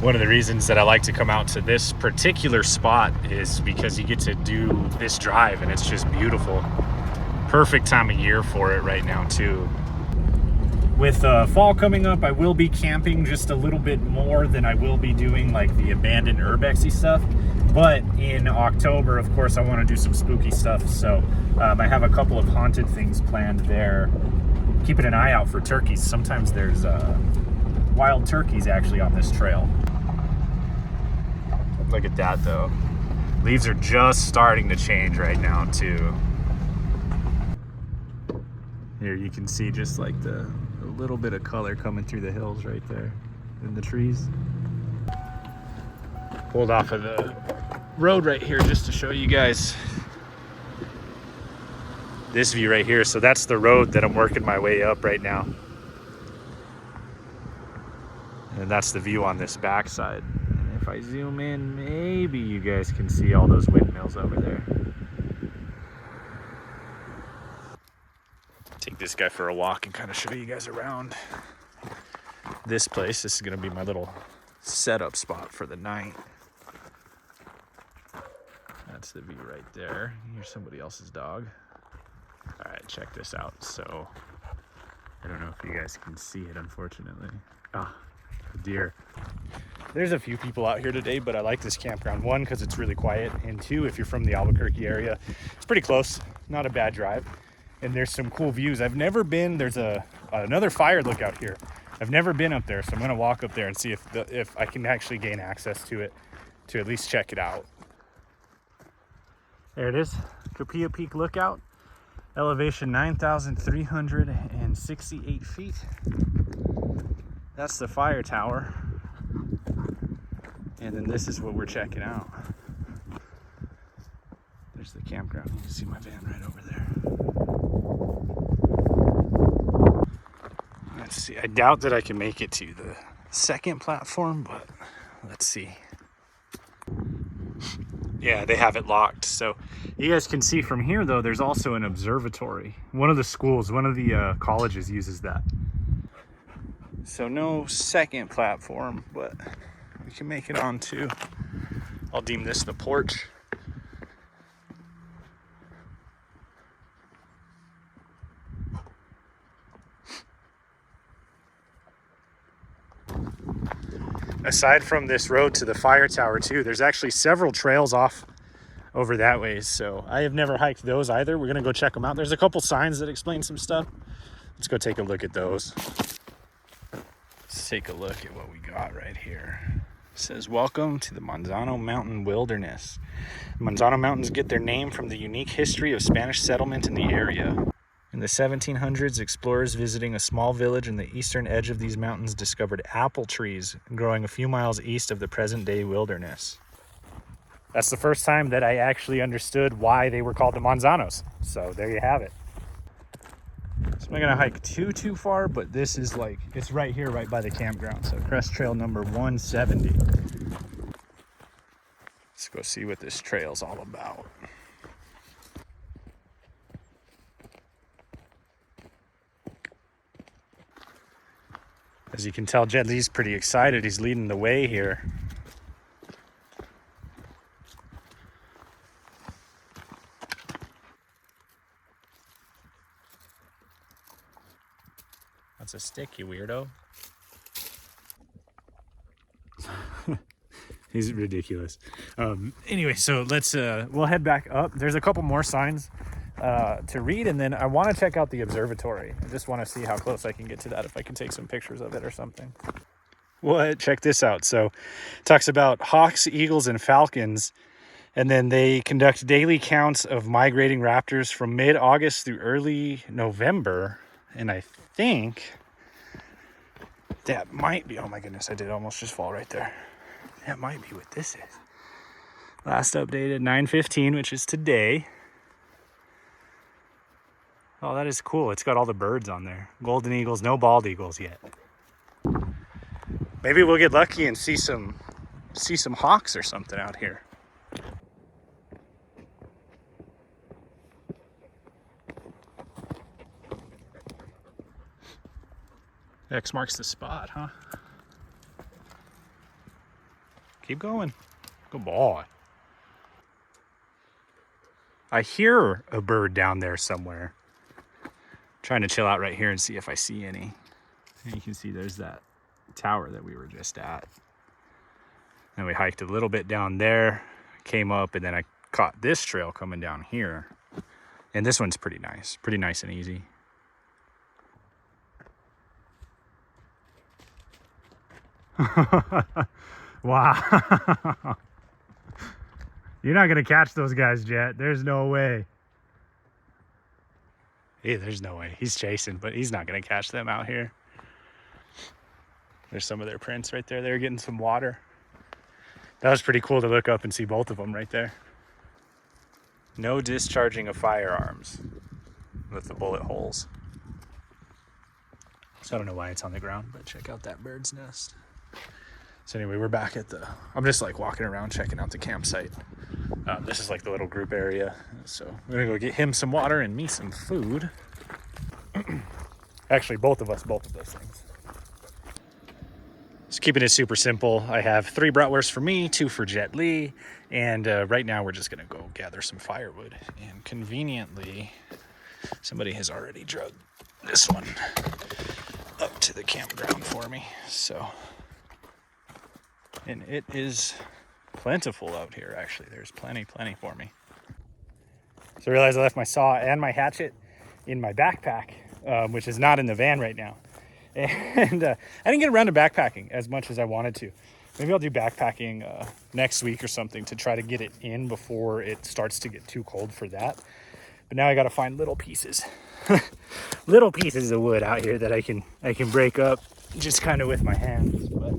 One of the reasons that I like to come out to this particular spot is because you get to do this drive and it's just beautiful. Perfect time of year for it right now too. With fall coming up, I will be camping just a little bit more than I will be doing like the abandoned urbexy stuff. But in October, of course, I want to do some spooky stuff. So I have a couple of haunted things planned there. Keeping an eye out for turkeys. Sometimes there's wild turkeys actually on this trail. Look at that though. Leaves are just starting to change right now too. Here you can see just like a little bit of color coming through the hills right there in the trees. Pulled off of the road right here just to show you guys this view right here. So that's the road that I'm working my way up right now. And that's the view on this backside. And if I zoom in, maybe you guys can see all those windmills over there. Take this guy for a walk and kind of show you guys around this place. This is going to be my little setup spot for the night. That's the view right there. Here's somebody else's dog. All right, check this out. So I don't know if you guys can see it, unfortunately. Ah, deer. There's a few people out here today, but I like this campground. One, because it's really quiet, and two, if you're from the Albuquerque area, it's pretty close. Not a bad drive. And there's some cool views. I've never been, there's another fire lookout here. I've never been up there, so I'm gonna walk up there and see if I can actually gain access to it, to at least check it out. There it is, Capilla Peak Lookout. Elevation 9,368 feet. That's the fire tower. And then this is what we're checking out. There's the campground. You can see my van right over there. Let's see. I doubt that I can make it to the second platform, but let's see. Yeah, they have it locked. So you guys can see from here, though, there's also an observatory. One of the schools, one of the colleges uses that. So no second platform, but we can make it on too. I'll deem this the porch. Aside from this road to the fire tower too, there's actually several trails off over that way. So I have never hiked those either. We're gonna go check them out. There's a couple signs that explain some stuff. Let's go take a look at those. Let's take a look at what we got right here. It says, welcome to the Manzano Mountain Wilderness. Manzano Mountains get their name from the unique history of Spanish settlement in the area. In the 1700s, explorers visiting a small village in the eastern edge of these mountains discovered apple trees growing a few miles east of the present-day wilderness. That's the first time that I actually understood why they were called the Manzanos. So there you have it. So I'm not gonna hike too far, but this is like, it's right here, right by the campground. So crest trail number 170. Let's go see what this trail's all about. As you can tell, Jet Li's pretty excited. He's leading the way here. That's a stick, you weirdo. He's ridiculous. Anyway, so let's we'll head back up. There's a couple more signs to read, and then I want to check out the observatory. I just want to see how close I can get to that, if I can take some pictures of it or something. What? Check this out. So it talks about hawks, eagles, and falcons, and then they conduct daily counts of migrating raptors from mid-August through early November. And I think that might be, oh my goodness, I did almost just fall right there. That might be what this is. Last updated 9/15, which is today. Oh, that is cool. It's got all the birds on there. Golden eagles, no bald eagles yet. Maybe we'll get lucky and see some hawks or something out here. X marks the spot, huh? Keep going. Good boy. I hear a bird down there somewhere. I'm trying to chill out right here and see if I see any. And you can see there's that tower that we were just at. And we hiked a little bit down there, came up, and then I caught this trail coming down here. And this one's pretty nice and easy. Wow. You're not gonna catch those guys, Jet. There's no way. Hey, there's no way. He's chasing, but he's not gonna catch them out here. There's some of their prints right there. They're getting some water. That was pretty cool to look up and see both of them right there. No discharging of firearms with the bullet holes. So I don't know why it's on the ground, but check out that bird's nest. So anyway, we're back at I'm just like walking around checking out the campsite. This is like the little group area. So we're gonna go get him some water and me some food. Actually, both of those things. Just keeping it super simple. I have 3 bratwursts for me, 2 for Jet Li, and right now we're just gonna go gather some firewood. And conveniently, somebody has already drugged this one up to the campground for me. So, and it is plentiful out here. Actually, there's plenty for me. So I realized I left my saw and my hatchet in my backpack, which is not in the van right now. And I didn't get around to backpacking as much as I wanted to. Maybe I'll do backpacking next week or something to try to get it in before it starts to get too cold for that. But now I got to find little pieces, little pieces of wood out here that I can break up just kind of with my hands. But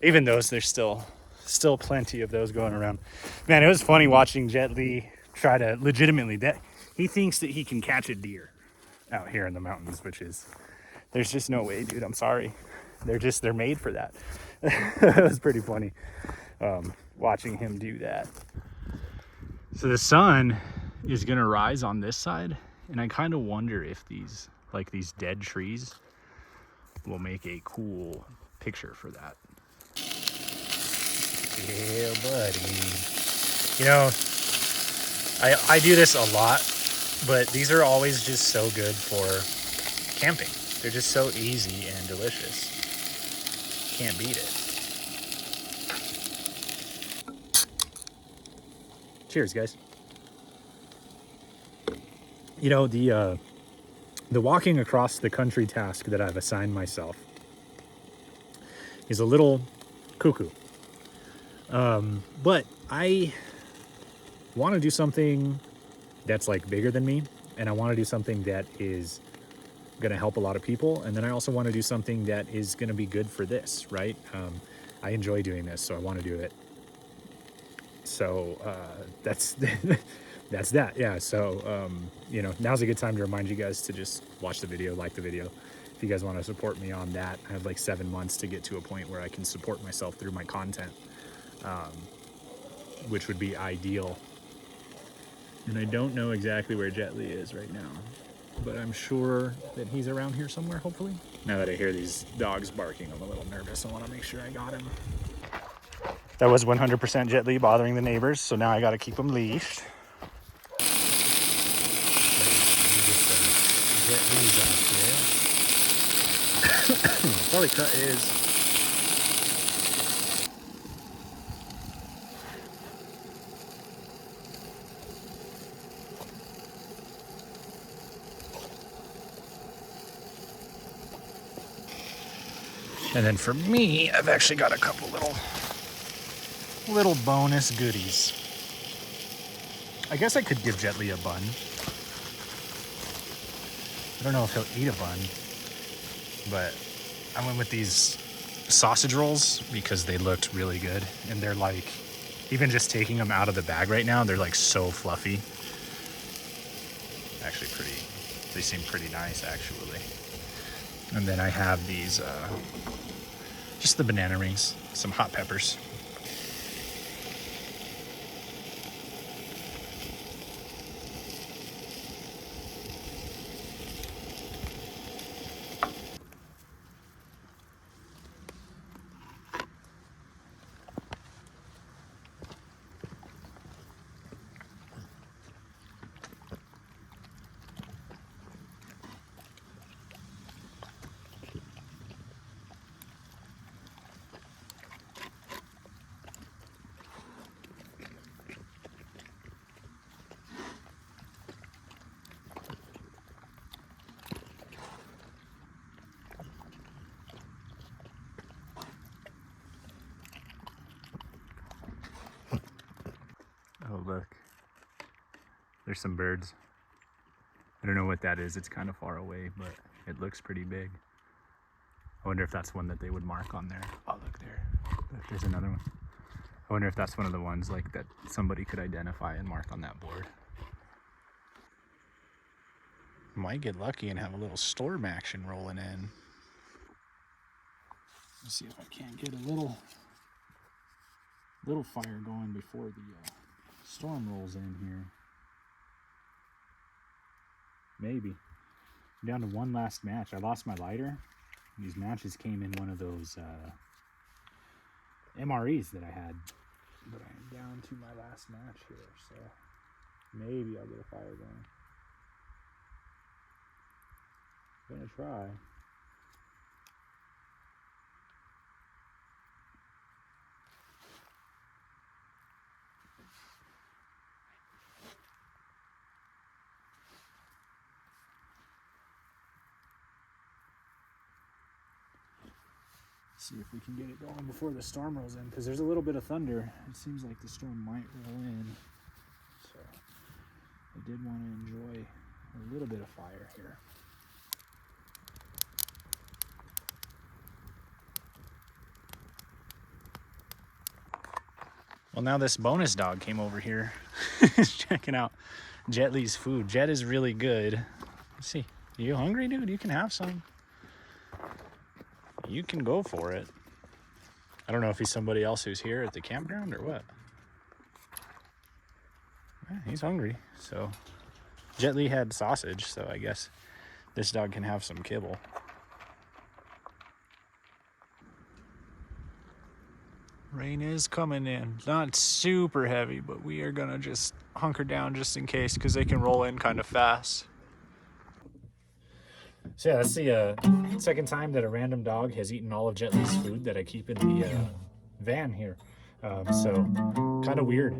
even those, there's still plenty of those going around. Man, it was funny watching Jet Li try to legitimately, he thinks that he can catch a deer out here in the mountains, which is, there's just no way, dude. I'm sorry. They're made for that. It was pretty funny watching him do that. So the sun is gonna rise on this side, and I kind of wonder if these dead trees will make a cool picture for that. Yeah, buddy. You know, I do this a lot, but these are always just so good for camping. They're just so easy and delicious. Can't beat it. Cheers, guys. You know, the walking across the country task that I've assigned myself is a little cuckoo. But I want to do something that's like bigger than me, and I want to do something that is going to help a lot of people, and then I also want to do something that is going to be good for this, right? I enjoy doing this, so I want to do it. So that's that's that. Yeah. So you know, now's a good time to remind you guys to just watch the video, like the video. If you guys want to support me on that, I have like 7 months to get to a point where I can support myself through my content, which would be ideal. And I don't know exactly where Jet Li is right now, but I'm sure that he's around here somewhere, hopefully. Now that I hear these dogs barking, I'm a little nervous. I want to make sure I got him. That was 100% Jet Li bothering the neighbors, so now I got to keep him leashed. Jet Li's out there. Probably cut his. And then for me, I've actually got a couple little bonus goodies. I guess I could give Jet Li a bun. I don't know if he'll eat a bun, but I went with these sausage rolls because they looked really good. And they're like, even just taking them out of the bag right now, they're like so fluffy. Actually they seem pretty nice actually. And then I have these, just the banana rings, some hot peppers. There's some birds. I don't know what that is. It's kind of far away, but it looks pretty big. I wonder if that's one that they would mark on there. Oh, look there. Look, there's another one. I wonder if that's one of the ones like that somebody could identify and mark on that board. Might get lucky and have a little storm action rolling in. Let's see if I can't get a little fire going before the storm rolls in here. Maybe. I'm down to one last match. I lost my lighter. These matches came in one of those MREs that I had. But I'm down to my last match here, so maybe I'll get a fire going. I'm gonna try. See if we can get it going before the storm rolls in, because there's a little bit of thunder. It seems like the storm might roll in, so I did want to enjoy a little bit of fire here. Well, now this bonus dog came over here. Checking out Jet Li's food. Jet is really good. Let's see. Are you hungry, dude? You can have some. You can go for it. I don't know if he's somebody else who's here at the campground or what. Yeah, he's hungry. So Jet Li had sausage, so I guess this dog can have some kibble. Rain is coming in. Not super heavy, but we are gonna just hunker down just in case, because they can roll in kind of fast. So yeah, that's the second time that a random dog has eaten all of Jet Li's food that I keep in the van here. So kind of weird.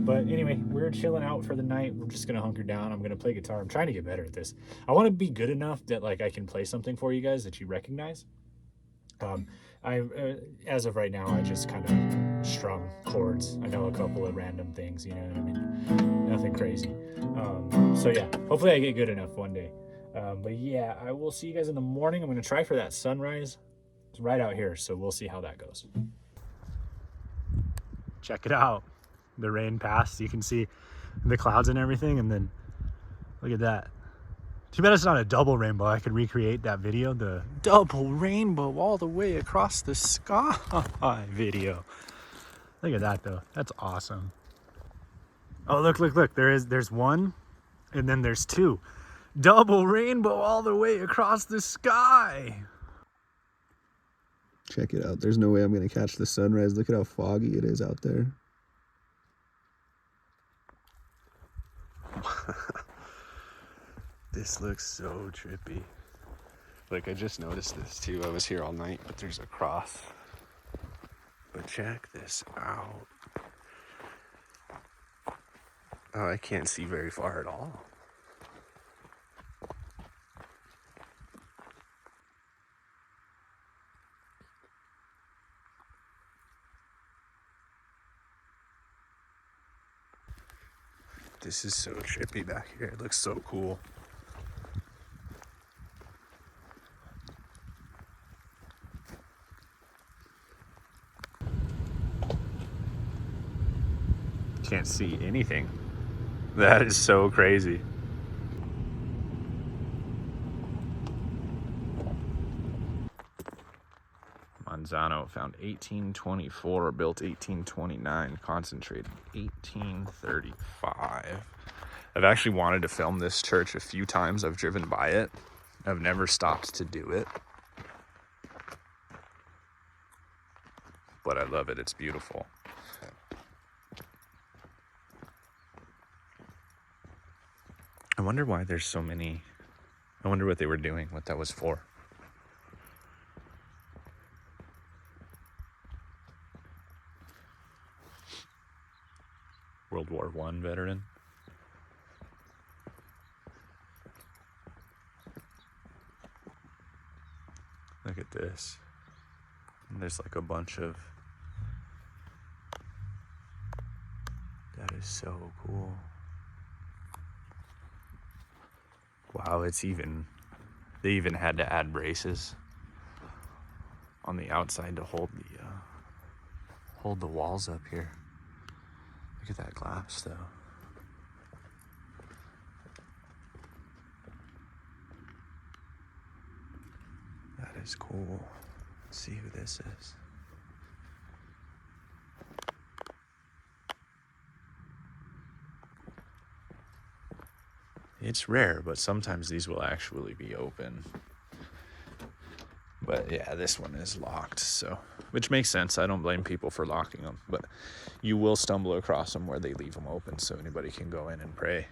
But anyway, we're chilling out for the night. We're just gonna hunker down. I'm gonna play guitar. I'm trying to get better at this. I want to be good enough that like I can play something for you guys that you recognize. As of right now, I just kind of strum chords. I know a couple of random things, you know what I mean? Nothing crazy. So yeah, hopefully I get good enough one day. But yeah, I will see you guys in the morning. I'm going to try for that sunrise. It's right out here, so we'll see how that goes. Check it out. The rain passed. You can see the clouds and everything, and then look at that. Too bad it's not a double rainbow. I could recreate that video, the double rainbow all the way across the sky video. Look at that though. That's awesome. Oh, look. There's one, and then there's two. Double rainbow all the way across the sky. Check it out. There's no way I'm going to catch the sunrise. Look at how foggy it is out there. This looks so trippy. Like, I just noticed this too. I was here all night, but there's a cross. But check this out. Oh, I can't see very far at all. This is so trippy back here. It looks so cool. Can't see anything. That is so crazy. Manzano found 1824, built 1829, concentrated 1835. I've actually wanted to film this church a few times. I've driven by it. I've never stopped to do it. But I love it. It's beautiful. I wonder why there's so many. I wonder what they were doing, what that was for. World War I veteran. Look at this. And there's like a bunch of... That is so cool. Wow, they even had to add braces on the outside to hold the walls up here. Look at that glass though. That is cool. Let's see who this is. It's rare, but sometimes these will actually be open. But yeah, this one is locked, so, which makes sense. I don't blame people for locking them, but you will stumble across them where they leave them open so anybody can go in and pray.